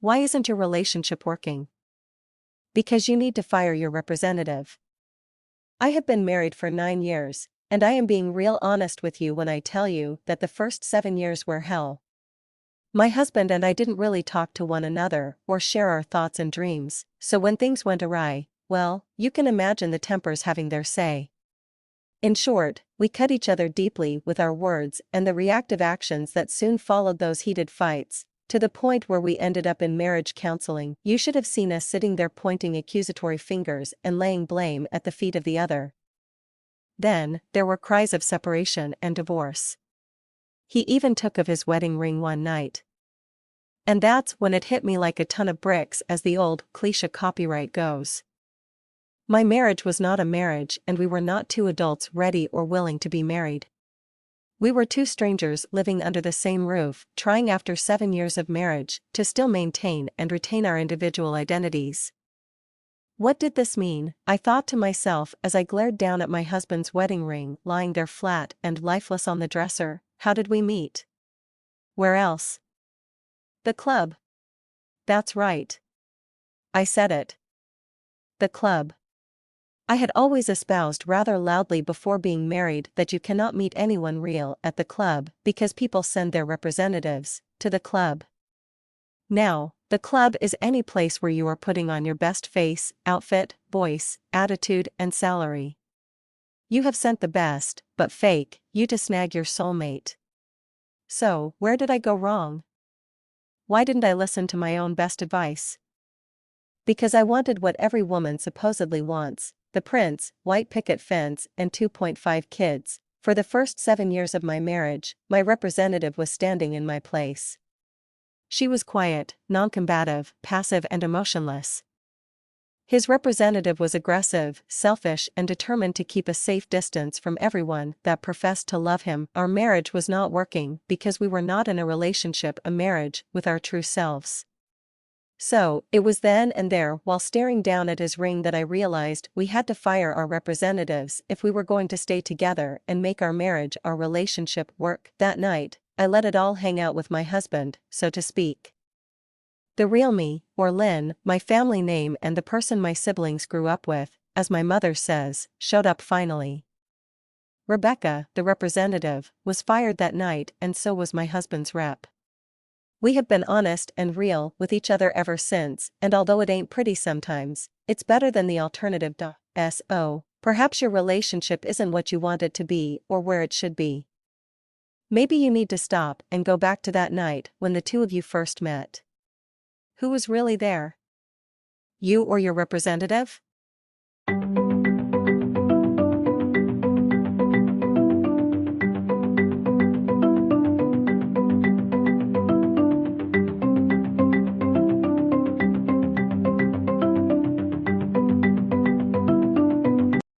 Why isn't your relationship working? Because you need to fire your representative. I have been married for 9 years, and I am being real honest with you when I tell you that the first 7 years were hell. My husband and I didn't really talk to one another or share our thoughts and dreams, so when things went awry, well, you can imagine the tempers having their say. In short, we cut each other deeply with our words and the reactive actions that soon followed those heated fights, to the point where we ended up in marriage counseling. You should have seen us sitting there pointing accusatory fingers and laying blame at the feet of the other. Then, there were cries of separation and divorce. He even took of his wedding ring one night. And that's when it hit me like a ton of bricks, as the old cliché copyright goes. My marriage was not a marriage, and we were not two adults ready or willing to be married. We were two strangers living under the same roof, trying after 7 years of marriage to still maintain and retain our individual identities. What did this mean? I thought to myself as I glared down at my husband's wedding ring lying there flat and lifeless on the dresser. How did we meet? Where else? The club. That's right. I said it. The club. I had always espoused rather loudly before being married that you cannot meet anyone real at the club because people send their representatives to the club. Now, the club is any place where you are putting on your best face, outfit, voice, attitude, and salary. You have sent the best, but fake, you to snag your soulmate. So, where did I go wrong? Why didn't I listen to my own best advice? Because I wanted what every woman supposedly wants: the prince, white picket fence, and 2.5 kids. For the first 7 years of my marriage, my representative was standing in my place. She was quiet, non-combative, passive, and emotionless. His representative was aggressive, selfish, and determined to keep a safe distance from everyone that professed to love him. Our marriage was not working because we were not in a relationship, a marriage, with our true selves. So, it was then and there, while staring down at his ring, that I realized we had to fire our representatives if we were going to stay together and make our marriage, our relationship, work. That night, I let it all hang out with my husband, so to speak. The real me, or Lynn, my family name and the person my siblings grew up with, as my mother says, showed up finally. Rebecca, the representative, was fired that night, and so was my husband's rep. We have been honest and real with each other ever since, and although it ain't pretty sometimes, it's better than the alternative. So, perhaps your relationship isn't what you want it to be or where it should be. Maybe you need to stop and go back to that night when the two of you first met. Who was really there? You or your representative?